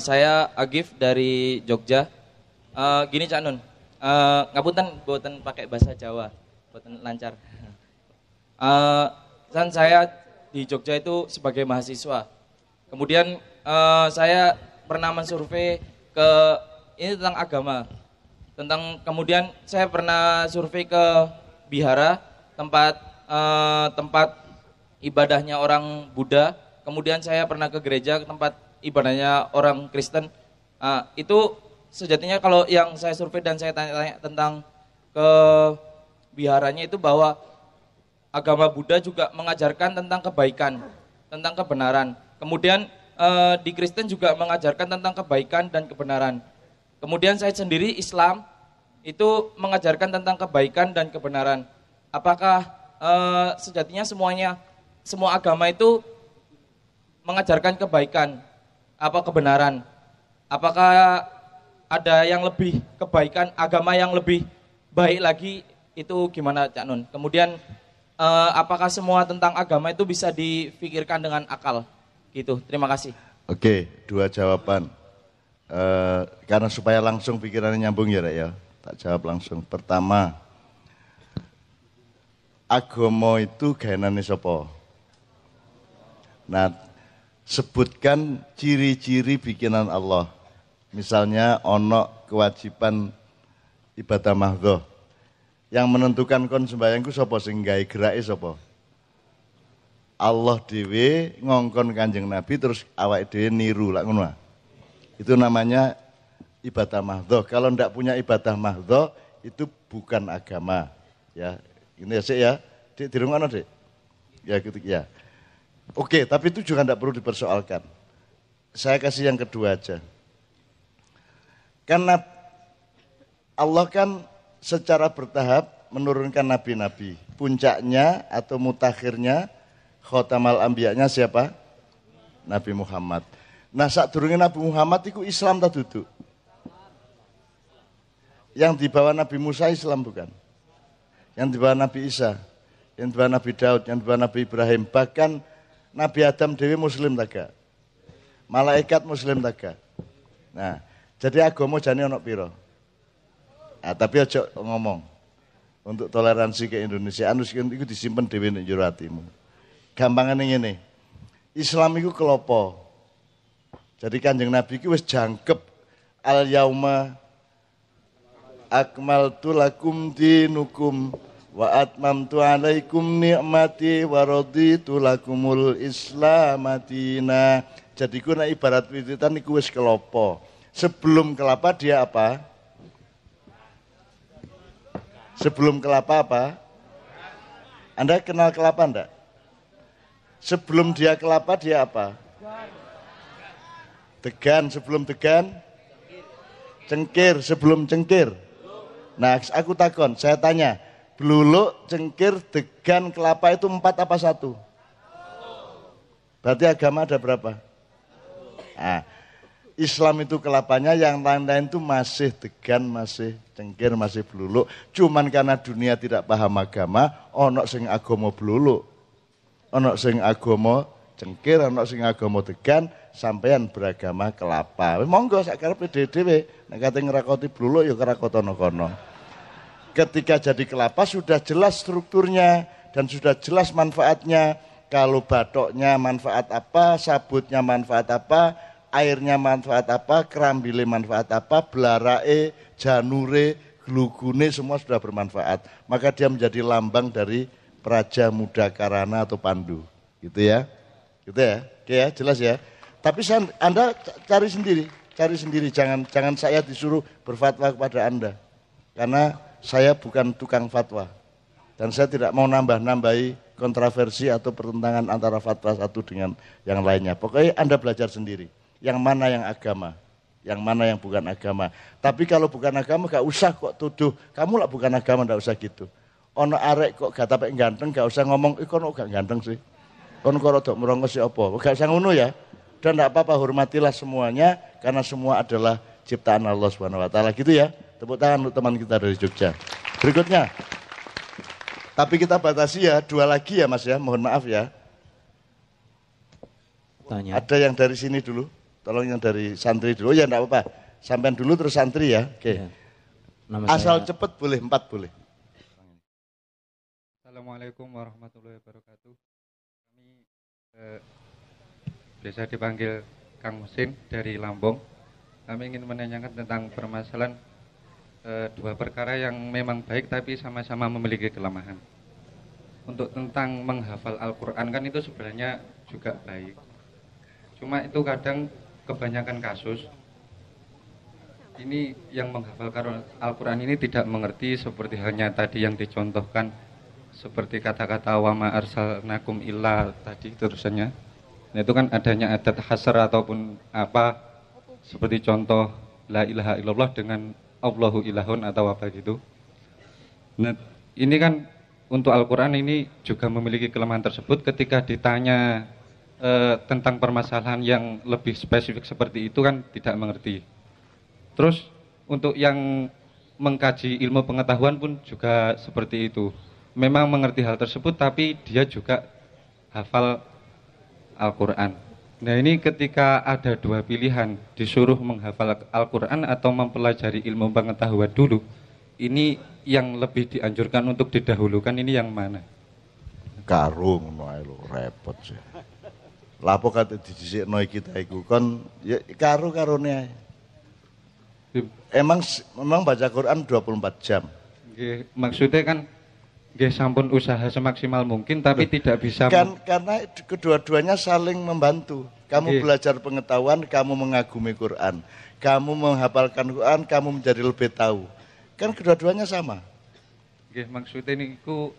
Saya Agif dari Jogja. Gini Cak Nun, ngapunten boten pakai bahasa Jawa, boten lancar. Eh, kan saya di Jogja itu sebagai mahasiswa. Kemudian saya pernah mensurvei ke ini tentang agama. Kemudian saya pernah survei ke Bihara, tempat tempat ibadahnya orang Buddha. Kemudian saya pernah ke gereja, tempat ibadahnya orang Kristen. Itu sejatinya kalau yang saya survei dan saya tanya-tanya tentang ke biharanya itu bahwa agama Buddha juga mengajarkan tentang kebaikan, tentang kebenaran. Kemudian di Kristen juga mengajarkan tentang kebaikan dan kebenaran. Kemudian saya sendiri Islam itu mengajarkan tentang kebaikan dan kebenaran. Apakah sejatinya semua agama itu mengajarkan kebaikan, apa kebenaran? Apakah ada yang lebih kebaikan, agama yang lebih baik lagi, itu gimana Cak Nun? Kemudian apakah semua tentang agama itu bisa difikirkan dengan akal? Gitu, terima kasih. Oke, dua jawaban. Karena supaya langsung pikirannya nyambung ya Rek ya, tak jawab langsung. Pertama, agama itu gaenane sapa? Nah, sebutkan ciri-ciri bikinan Allah. Misalnya ono kewajiban ibadah mahdhah. Yang menentukan kon sembahyang ku sapa sing gawe gerake sapa? Allah dhewe ngongkon Kanjeng Nabi terus awake dhewe niru lak ngono. Itu namanya ibadah mahdhah. Kalau ndak punya ibadah mahdhah itu bukan agama. Ya, ini ya Sik ya. Dik dirungono Dik. Ya gitu ya. Oke, tapi itu juga ndak perlu dipersoalkan. Saya kasih yang kedua aja. Karena Allah kan secara bertahap menurunkan nabi-nabi. Puncaknya atau mutakhirnya khotamal ambiyanya siapa? Nabi Muhammad. Nah, sadurunge Nabi Muhammad itu Islam tak duduk. Yang dibawa Nabi Musa Islam bukan? Yang dibawa Nabi Isa, yang dibawa Nabi Daud, yang dibawa Nabi Ibrahim, bahkan Nabi Adam dewi Muslim taga. Malaikat Muslim taga. Nah, jadi agama jane ono piro? Nah, tapi aja ngomong. Untuk toleransi ke Indonesia, anu itu disimpan dewi ning jero atimu. Gampangane ngene. Islam iku kelopo. Jadi Kanjeng Nabi iki wis jangkep al yauma akmaltu lakum dinukum wa atmamtu alaikum ni'mati wa raditu lakumul islamadina. Jadi ku nek ibarat wiritan iku wis kelopo. Sebelum kelapa dia apa? Sebelum kelapa apa? Anda kenal kelapa enggak? Sebelum dia kelapa dia apa? Degan, sebelum degan? Cengkir, sebelum cengkir? Nah, aku takon, saya tanya, beluluk, cengkir, degan, kelapa itu 4 apa 1? Berarti agama ada berapa? Nah, Islam itu kelapanya, yang lain-lain itu masih degan, masih cengkir, masih beluluk. Cuman karena dunia tidak paham agama, ono sing agama beluluk, ono sing agama cengkir, ono sing agama degan, sampean beragama kelapa. Monggo sak karepe dhewe, nek kate ngrakoti bluluk ya krakotono kono. Ketika jadi kelapa sudah jelas strukturnya dan sudah jelas manfaatnya. Kalau batoknya manfaat apa, sabutnya manfaat apa, airnya manfaat apa, kerambile manfaat apa, belarae, janure, glugune semua sudah bermanfaat. Maka dia menjadi lambang dari Praja Muda Karana atau Pandu. Gitu ya. Gitu ya. Oke ya, jelas ya. Tapi Anda cari sendiri, jangan saya disuruh berfatwa kepada Anda. Karena saya bukan tukang fatwa. Dan saya tidak mau nambah-nambahi kontroversi atau pertentangan antara fatwa satu dengan yang lainnya. Pokoknya Anda belajar sendiri. Yang mana yang agama, yang mana yang bukan agama. Tapi kalau bukan agama gak usah kok tuduh, kamu lah bukan agama, gak usah gitu. Ono arek kok gak tapek ganteng, gak usah ngomong, kono gak ganteng sih. Kono kok rodok merongos ya apa, gak usah ngono ya. Dan tidak apa-apa, hormatilah semuanya, karena semua adalah ciptaan Allah SWT. Gitu ya, tepuk tangan untuk teman kita dari Jogja. Berikutnya, tapi kita batasi ya, 2 lagi ya Mas ya, mohon maaf ya. Tanya. Ada yang dari sini dulu. Tolong yang dari santri dulu. Ya enggak apa-apa. Sampean dulu terus santri ya. Oke. Ya. Asal cepet boleh, 4 boleh. Assalamualaikum warahmatullahi wabarakatuh. Kami biasa dipanggil Kang Musin dari Lampung. Kami ingin menanyakan tentang permasalahan dua perkara yang memang baik tapi sama-sama memiliki kelemahan. Untuk tentang menghafal Al-Quran kan itu sebenarnya juga baik. Cuma itu kadang kebanyakan kasus ini yang menghafal Al-Quran ini tidak mengerti seperti halnya tadi yang dicontohkan, seperti kata-kata wa ma arsalnakum illa tadi terusannya. Nah itu kan adanya adat hasr ataupun apa, seperti contoh la ilaha illallah dengan Allahu ilahun atau apa gitu. Nah ini kan untuk Al-Quran ini juga memiliki kelemahan tersebut. Ketika ditanya tentang permasalahan yang lebih spesifik seperti itu kan tidak mengerti. Terus untuk yang mengkaji ilmu pengetahuan pun juga seperti itu. Memang mengerti hal tersebut tapi dia juga hafal Al-Quran. Nah ini ketika ada dua pilihan, disuruh menghafal Al-Quran atau mempelajari ilmu pengetahuan dulu, ini yang lebih dianjurkan untuk didahulukan, ini yang mana? Karung lo repot sih. Lapo kata didisikno kita iku kon ya karo-karone. Memang baca Quran 24 jam. Nggih, maksudnya kan nggih sampun usaha semaksimal mungkin tapi tidak bisa karena kedua-duanya saling membantu. Kamu belajar pengetahuan, kamu mengagumi Quran. Kamu menghafalkan Quran, kamu menjadi lebih tahu. Kan kedua-duanya sama. Nggih, maksudnya niku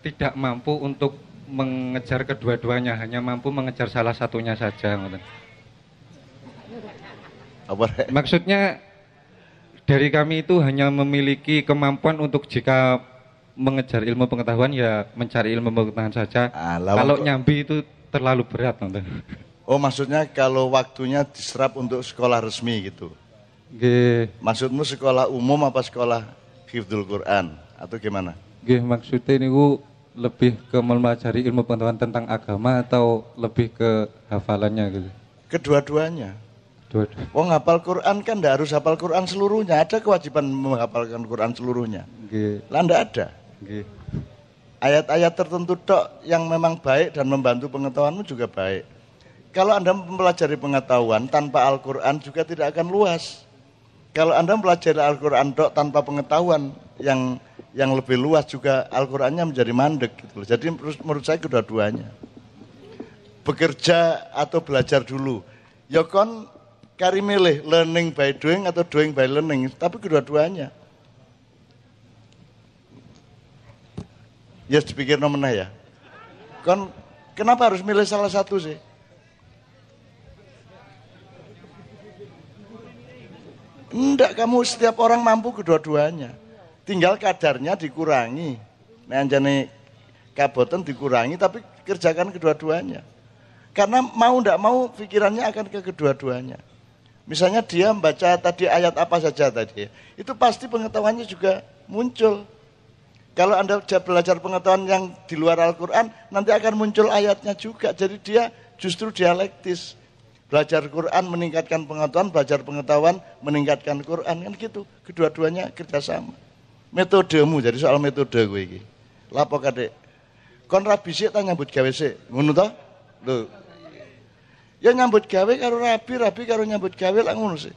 tidak mampu untuk mengejar kedua-duanya, hanya mampu mengejar salah satunya saja. Maksudnya dari kami itu hanya memiliki kemampuan untuk jika mengejar ilmu pengetahuan ya mencari ilmu pengetahuan saja. Kalau nyambi itu terlalu berat. Oh maksudnya kalau waktunya diserap untuk sekolah resmi gitu? Nggih. Maksudmu sekolah umum apa sekolah hifdzul Quran atau gimana? Nggih, maksudnya niku lebih ke mempelajari ilmu pengetahuan tentang agama atau lebih ke hafalannya gitu? Kedua-duanya. Wong hafal Quran kan tidak harus hafal Quran seluruhnya. Ada kewajiban menghafalkan Quran seluruhnya. Lah tidak ada. Ayat-ayat tertentu tok yang memang baik dan membantu pengetahuanmu juga baik. Kalau Anda mempelajari pengetahuan tanpa Al-Quran juga tidak akan luas. Kalau Anda mempelajari Al-Quran tok tanpa pengetahuan yang lebih luas juga Al-Qurannya menjadi mandek gitu. Jadi menurut saya kedua-duanya. Bekerja atau belajar dulu. Ya kon kari milih learning by doing atau doing by learning, tapi kedua-duanya. Ya dipikir nomena ya. Kon kenapa harus milih salah satu sih? Enggak, kamu setiap orang mampu kedua-duanya. Tinggal kadarnya dikurangi. Nek anjane kaboten dikurangi tapi kerjakan kedua-duanya. Karena mau enggak mau pikirannya akan ke kedua-duanya. Misalnya dia membaca tadi ayat apa saja tadi, itu pasti pengetahuannya juga muncul. Kalau Anda belajar pengetahuan yang di luar Al-Quran, nanti akan muncul ayatnya juga. Jadi dia justru dialektis. Belajar Quran meningkatkan pengetahuan, belajar pengetahuan meningkatkan Quran, kan gitu. Kedua-duanya kerjasama. Metodemu, jadi soal metode gue ini. Lapo kadek. Kon rabi sih, tak nyambut gawe sih. Ngono toh? Loh. Ya nyambut gawe karo rabi karo nyambut gawe lah ngono sih.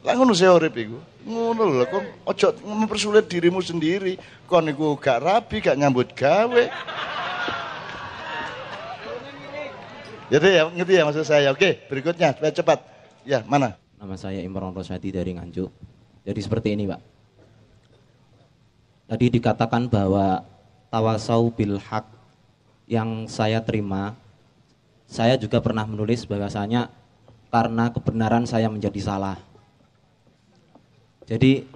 Lah ngono sih urip iku. Ngono lho, kon ojo mempersulit dirimu sendiri. Kon iku gak rabi, gak nyambut gawe. Jadi ya, ngerti ya maksud saya. Oke, berikutnya supaya cepat. Ya, mana? Nama saya Imron Rosadi dari Nganjuk. Jadi seperti ini, Pak. Tadi dikatakan bahwa tawasau bil haq yang saya terima, saya juga pernah menulis bahwasanya karena kebenaran saya menjadi salah. Jadi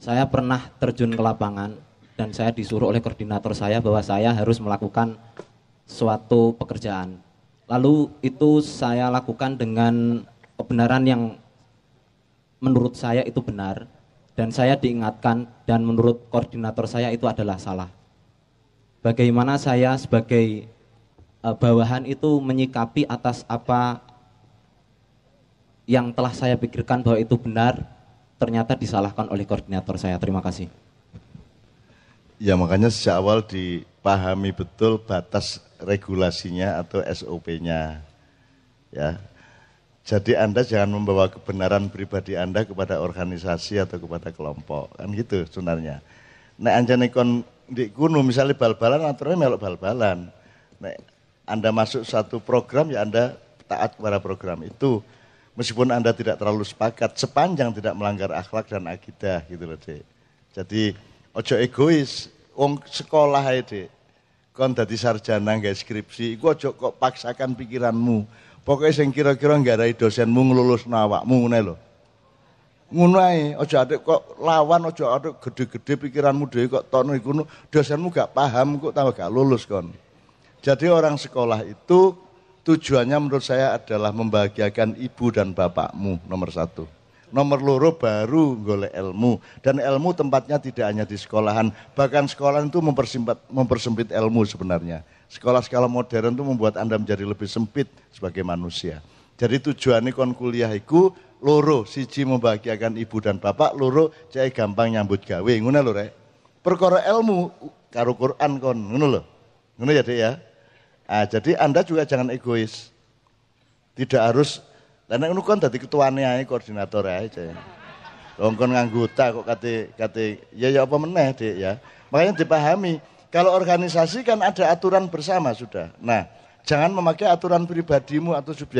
saya pernah terjun ke lapangan dan saya disuruh oleh koordinator saya bahwa saya harus melakukan suatu pekerjaan. Lalu itu saya lakukan dengan kebenaran yang menurut saya itu benar dan saya diingatkan dan menurut koordinator saya itu adalah salah. Bagaimana saya sebagai bawahan itu menyikapi atas apa yang telah saya pikirkan bahwa itu benar, ternyata disalahkan oleh koordinator saya. Terima kasih. Ya makanya sejak awal dipahami betul batas regulasinya atau SOP-nya. Ya. Jadi Anda jangan membawa kebenaran pribadi Anda kepada organisasi atau kepada kelompok. Kan gitu sebenarnya. Nek anjane kon di kuno misalnya bal-balan aturannya melok bal-balan. Nek Anda masuk satu program ya Anda taat kepada program itu. Meskipun Anda tidak terlalu sepakat sepanjang tidak melanggar akhlak dan akidah gitu loh, Dek. Jadi ojo egois, wong sekolah ae, Dek. Kon dadi sarjana nggawe skripsi, iku ojo kok paksakan pikiranmu. Pokoknya sing kira-kira nggarai dosenmu ngelulusno awakmu ngene lho. Ngono ae, ojo adek kok lawan, ojo adek gede-gede pikiranmu dhewe kok tono iku dosenmu gak paham kok tambah gak lulus kon. Jadi orang sekolah itu tujuannya menurut saya adalah membahagiakan ibu dan bapakmu nomor 1. Nomor 2 baru golek ilmu. Dan ilmu tempatnya tidak hanya di sekolahan. Bahkan sekolahan itu mempersempit ilmu sebenarnya. Sekolah-sekolah modern itu membuat Anda menjadi lebih sempit sebagai manusia. Jadi tujuannya kon kuliah iku loro, siji membahagiakan ibu dan bapak, loro cek gampang nyambut gawe. Ngono lho rek. Perkara ilmu karo Quran kon, ngono lho. Ngono ya Dek ya. Nah, jadi Anda juga jangan egois. Tidak harus, karena itu kan dadi ketuane ae, koordinator ae. Wong kon nganggota kok kate ya apa meneh, Dik ya. Makanya dipahami, kalau organisasi kan ada aturan bersama sudah. Nah, jangan memakai aturan pribadimu atau subjek